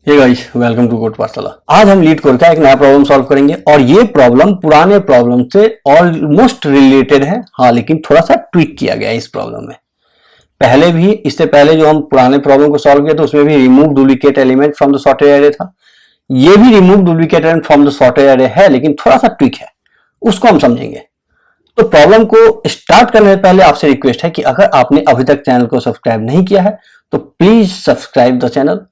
Hey guys, welcome to code Pathshala. आज हम leet code का एक नया प्रॉब्लम सॉल्व करेंगे और ये प्रॉब्लम पुराने प्रॉब्लम से ऑलमोस्ट रिलेटेड है। हाँ, लेकिन थोड़ा सा ट्विक किया गया है इस प्रॉब्लम में। पहले भी, इससे पहले जो हम पुराने प्रॉब्लम को सॉल्व किया तो उसमें भी remove duplicate element from the sorted array था। ये भी remove duplicate element from the sorted array है, लेकिन थोड़ा सा ट्विक है, उसको हम समझेंगे। तो प्रॉब्लम को स्टार्ट करने से पहले आपसे रिक्वेस्ट है कि अगर आपने अभी तक चैनल को सब्सक्राइब नहीं किया है तो प्लीज सब्सक्राइब द चैनल।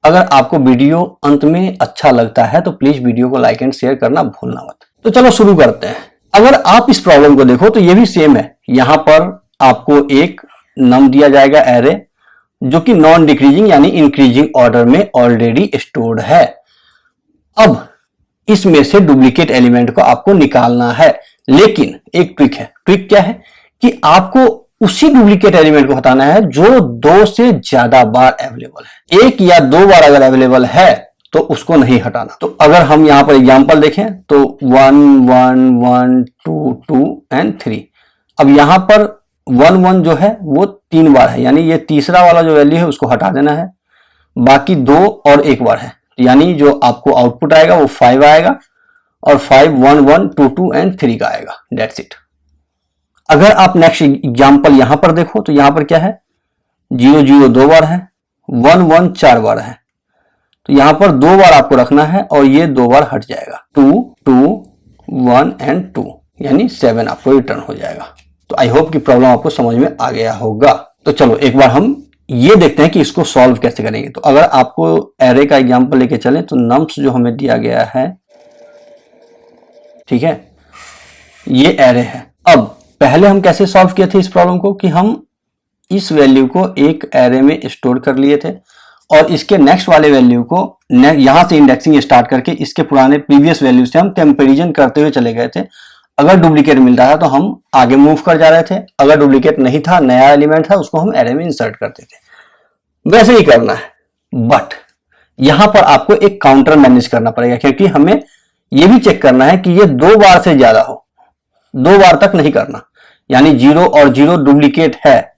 अगर आपको वीडियो अंत में अच्छा लगता है तो प्लीज वीडियो को लाइक एंड शेयर करना भूलना मत। तो चलो शुरू करते हैं। अगर आप इस प्रॉब्लम को देखो तो ये भी सेम है। यहां पर आपको एक नम दिया जाएगा एरे, जो कि नॉन डिक्रीजिंग यानी इंक्रीजिंग ऑर्डर में ऑलरेडी स्टोर्ड है। अब इसमें से डुप्लीकेट एलिमेंट को आपको निकालना है, लेकिन एक ट्रिक है। ट्रिक क्या है कि आपको उसी डुप्लीकेट एलिमेंट को हटाना है जो दो से ज्यादा बार अवेलेबल है। एक या दो बार अगर अवेलेबल है तो उसको नहीं हटाना। तो अगर हम यहां पर एग्जांपल देखें तो 1 1 1 2 2 एंड 3। अब यहां पर 1 1 जो है वो 3 बार है, यानी ये तीसरा वाला जो वैल्यू है उसको हटा देना है। बाकी 2 और 1 बार है, यानी जो आपको आउटपुट आएगा वो 5 आएगा और 5 1 1 2 2 एंड 3 का आएगा। That's it. अगर आप नेक्स्ट एग्जांपल यहां पर देखो तो यहां पर क्या है, 0 0 2 बार है, 1 1 4 बार है। तो यहां पर 2 बार आपको रखना है और ये 2 बार हट जाएगा। 2 2 1 एंड 2 यानी 7 आपको रिटर्न हो जाएगा। तो आई होप कि प्रॉब्लम आपको समझ में आ गया होगा। तो चलो एक बार हम ये देखते हैं कि इसको सॉल्व कैसे करेंगे। तो अगर आपको एरे का एग्जांपल लेके चलें तो नम्स जो हमें दिया गया है, ठीक है, ये एरे है। अब पहले हम कैसे सॉल्व किए थे इस प्रॉब्लम को कि हम इस वैल्यू को एक एरे में स्टोर कर लिए थे और इसके नेक्स्ट वाले वैल्यू को यहां से इंडेक्सिंग स्टार्ट करके इसके पुराने प्रीवियस वैल्यू से हम कंपैरिजन करते हुए चले गए थे। अगर डुप्लीकेट मिल रहा था तो हम आगे मूव कर जा रहे थे, अगर डुप्लीकेट नहीं था, नया एलिमेंट था, उसको हम एरे में इंसर्ट करते थे। वैसे ही करना है, बट यहां पर आपको एक काउंटर मैनेज करना पड़ेगा, क्योंकि हमें यह भी चेक करना है कि ये 2 बार से ज्यादा हो। 2 बार तक नहीं करना, यानी 0 और 0 डुप्लीकेट है,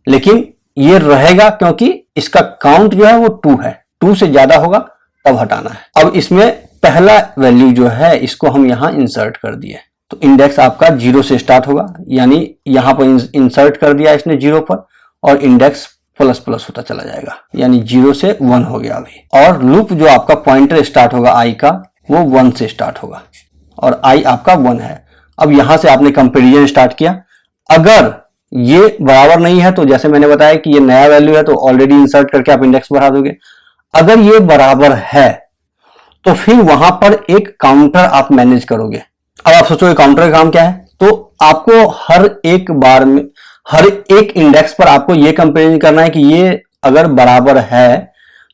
लेकिन ये रहेगा क्योंकि इसका काउंट जो है वो 2 है। 2 से ज्यादा होगा तब हटाना है। अब इसमें पहला वैल्यू जो है इसको हम यहां इंसर्ट कर दिए, तो इंडेक्स आपका 0 से स्टार्ट होगा, यानी यहां पर इंसर्ट कर दिया इसने 0 पर और इंडेक्स प्लस प्लस होता चला जाएगा, यानी 0 से 1 हो गया अभी। और लूप जो आपका पॉइंटर स्टार्ट होगा आई का, वो 1 से स्टार्ट होगा और आई आपका 1 है। अब यहां से आपने कंपैरिजन स्टार्ट किया। अगर ये बराबर नहीं है तो जैसे मैंने बताया कि ये नया वैल्यू है तो ऑलरेडी इंसर्ट करके आप इंडेक्स बढ़ा दोगे। अगर ये बराबर है तो फिर वहां पर एक काउंटर आप मैनेज करोगे। अब आप सोचोगे काउंटर का काम क्या है, तो आपको हर एक बार में, हर एक इंडेक्स पर आपको ये कंपेरिजन करना है कि ये अगर बराबर है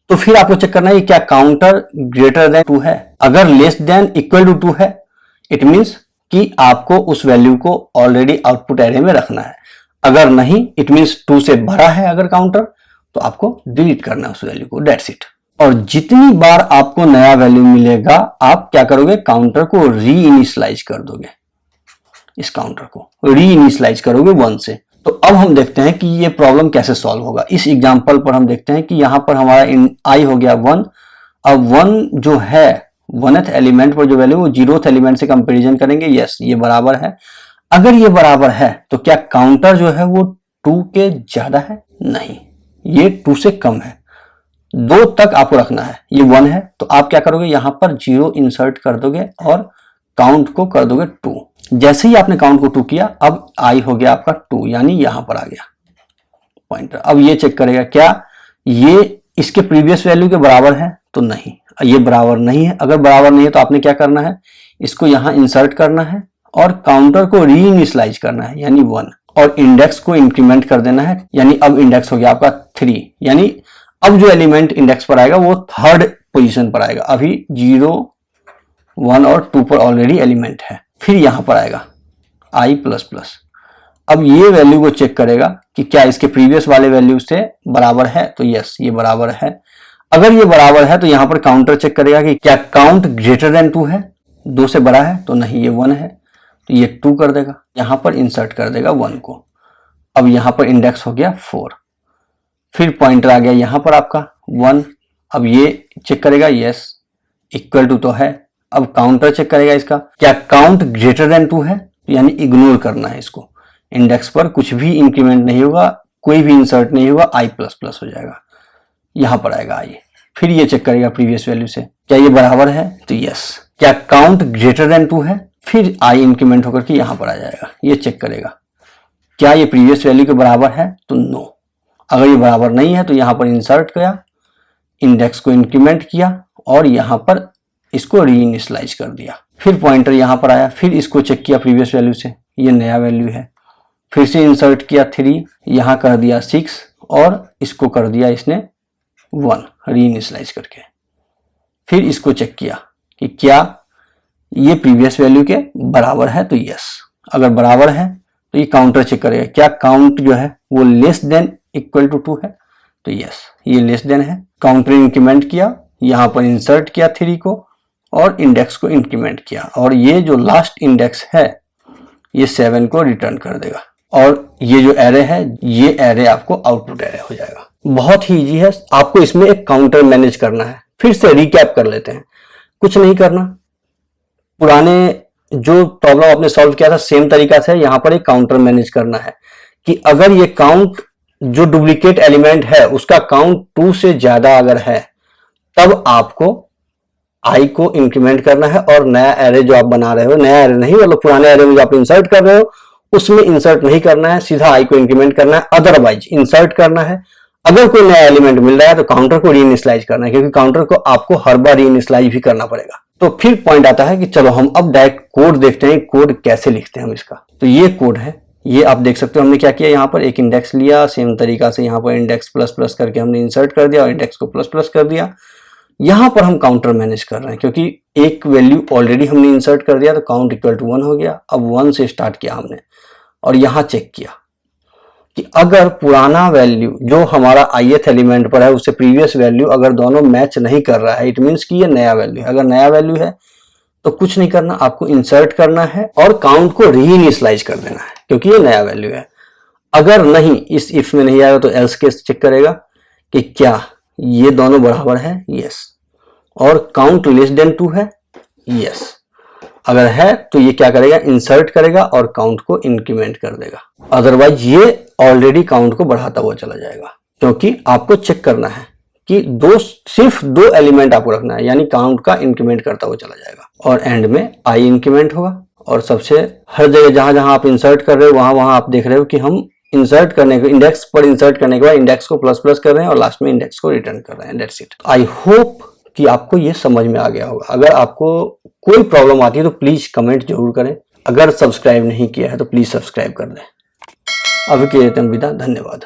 तो फिर आपको चेक करना है कि क्या काउंटर ग्रेटर देन 2 है। अगर लेस देन इक्वल टू 2 है, इट मीन्स कि आपको उस वैल्यू को ऑलरेडी आउटपुट एरे में रखना है। अगर नहीं, इट मीन्स 2 से बड़ा है अगर काउंटर, तो आपको डिलीट करना है उस वैल्यू को। That's it. और जितनी बार आपको नया वैल्यू मिलेगा आप क्या करोगे, काउंटर को री इनिशियलाइज कर दोगे। इस काउंटर को री इनिशियलाइज करोगे 1 से। तो अब हम देखते हैं कि ये प्रॉब्लम कैसे सॉल्व होगा। इस एग्जांपल पर हम देखते हैं कि यहां पर हमारा आई हो गया 1। अब 1 जो है 1th एलिमेंट पर जो वैल्यू वो 0th एलिमेंट से कंपैरिजन करेंगे। यस, ये बराबर है। अगर ये बराबर है तो क्या काउंटर जो है वो 2 के ज्यादा है? नहीं, ये 2 से कम है। 2 तक आपको रखना है। ये 1 है तो आप क्या करोगे, यहां पर 0 इंसर्ट कर दोगे और काउंट को कर दोगे 2। जैसे ही आपने काउंट को 2 किया, अब आई हो गया आपका 2, यानी यहां पर आ गया पॉइंटर। अब ये चेक करेगा क्या ये इसके प्रीवियस वैल्यू के बराबर है, तो नहीं, ये बराबर नहीं है। अगर बराबर नहीं है तो आपने क्या करना है, इसको यहां इंसर्ट करना है और काउंटर को री इनिशियलाइज करना है, यानी 1, और इंडेक्स को इंक्रीमेंट कर देना है, यानी अब इंडेक्स हो गया आपका 3। यानी अब जो एलिमेंट इंडेक्स पर आएगा वो 3rd पोजीशन पर आएगा। अभी 0 1 और 2 पर ऑलरेडी एलिमेंट है। फिर यहां पर आएगा आई प्लस प्लस। अब ये वैल्यू को चेक करेगा कि क्या इसके प्रीवियस वाले वैल्यू से बराबर है, तो यस, ये बराबर है। अगर ये बराबर है तो यहां पर काउंटर चेक करेगा कि क्या काउंट ग्रेटर देन 2 है, 2 से बड़ा है, तो नहीं, ये 1 है, तो ये 2 कर देगा, यहां पर इंसर्ट कर देगा 1 को। अब यहां पर इंडेक्स हो गया 4। फिर पॉइंटर आ गया यहां पर आपका 1, अब ये चेक करेगा यस इक्वल टू तो है। अब काउंटर चेक करेगा इसका, क्या काउंट ग्रेटर देन 2 है, यानी इग्नोर करना है इसको। इंडेक्स पर कुछ भी इंक्रीमेंट नहीं होगा, कोई भी इंसर्ट नहीं होगा, i प्लस हो जाएगा, यहां पर आएगा i। फिर ये चेक करेगा प्रीवियस वैल्यू से, क्या ये बराबर है तो यस। क्या काउंट ग्रेटर देन 2 है, फिर i इंक्रीमेंट होकर के यहां पर आ जाएगा। ये चेक करेगा क्या ये प्रीवियस वैल्यू के बराबर है तो नो। अगर ये बराबर नहीं है तो यहां पर इंसर्ट किया, इंडेक्स को इंक्रीमेंट किया और यहां पर इसको रीइनिशियलाइज कर दिया। फिर पॉइंटर यहां पर आया, फिर इसको चेक किया प्रीवियस वैल्यू से, ये नया वैल्यू है। फिर से इंसर्ट किया 3, यहां कर दिया 6 और इसको कर दिया इसने 1 रीइनिशियलाइज करके। फिर इसको चेक किया कि क्या ये प्रीवियस वैल्यू के बराबर है तो यस। अगर बराबर है तो ये काउंटर चेक करेगा, क्या काउंट जो है वो लेस देन इक्वल टू 2 है तो यस ये लेस देन है। काउंटर इंक्रीमेंट किया, यहां पर इंसर्ट किया 3 को और इंडेक्स को इंक्रीमेंट किया और ये जो लास्ट इंडेक्स है ये 7 को रिटर्न कर देगा और ये जो एरे है ये एरे आपको आउटपुट एरे हो जाएगा। बहुत ही इजी है, आपको इसमें एक काउंटर मैनेज करना है। फिर से रिकैप कर लेते हैं, कुछ नहीं करना, पुराने जो प्रॉब्लम आपने सॉल्व किया था सेम तरीका से यहाँ पर एक काउंटर मैनेज करना है कि अगर ये काउंट जो डुप्लीकेट एलिमेंट है उसका काउंट 2 से ज्यादा अगर है तब आपको i को इंक्रीमेंट करना है और नया एरे जो आप बना रहे हो, नया एरे नहीं मतलब पुराने एरे में जो आप इंसर्ट कर रहे हो उसमें इंसर्ट नहीं करना है, सीधा i को इंक्रीमेंट करना है, अदरवाइज इंसर्ट करना है। अगर कोई नया एलिमेंट मिल रहा है तो काउंटर को रीइनिशियलाइज करना है, क्योंकि काउंटर को आपको हर बार रीइनिशियलाइज भी करना पड़ेगा। तो फिर पॉइंट आता है कि चलो हम अब डायरेक्ट कोड देखते हैं, कोड कैसे लिखते हैं हम इसका। तो ये कोड है, ये आप देख सकते हो हमने क्या किया, यहाँ पर एक इंडेक्स लिया, सेम तरीका से यहाँ पर इंडेक्स प्लस प्लस करके हमने इंसर्ट कर दिया और इंडेक्स को प्लस प्लस कर दिया। यहां पर हम काउंटर मैनेज कर रहे हैं क्योंकि एक वैल्यू ऑलरेडी हमने इंसर्ट कर दिया तो काउंट इक्वल टू 1 हो गया। अब 1 से स्टार्ट किया हमने और यहां चेक किया कि अगर पुराना वैल्यू जो हमारा ith एलिमेंट पर है उससे प्रीवियस वैल्यू अगर दोनों मैच नहीं कर रहा है, इट मीन्स कि ये नया वैल्यू है। अगर नया वैल्यू है तो कुछ नहीं करना, आपको इंसर्ट करना है और काउंट को रीइनिशियलाइज कर देना है क्योंकि ये नया वैल्यू है। अगर नहीं, इस इफ में नहीं आएगा तो एल्स केस चेक करेगा कि क्या ये दोनों बराबर है, यस, और काउंट लेस देन 2 है, यस। अगर है तो ये क्या करेगा, इंसर्ट करेगा और काउंट को इंक्रीमेंट कर देगा, अदरवाइज ये ऑलरेडी काउंट को बढ़ाता हुआ चला जाएगा। क्योंकि आपको चेक करना है कि सिर्फ दो एलिमेंट आपको रखना है, यानी काउंट का इंक्रीमेंट करता हुआ चला जाएगा और एंड में i इंक्रीमेंट होगा। और सबसे हर जगह जहां जहां आप इंसर्ट कर रहे हो वहां आप देख रहे हो कि हम इंसर्ट करने को इंडेक्स पर इंसर्ट करने के बाद इंडेक्स को प्लस प्लस कर रहे हैं और लास्ट में इंडेक्स को रिटर्न कर रहे हैं। That's it. आई होप कि आपको ये समझ में आ गया होगा। अगर आपको कोई प्रॉब्लम आती है तो प्लीज कमेंट जरूर करें। अगर सब्सक्राइब नहीं किया है तो प्लीज सब्सक्राइब कर दें। अभी के लिए विदा, धन्यवाद।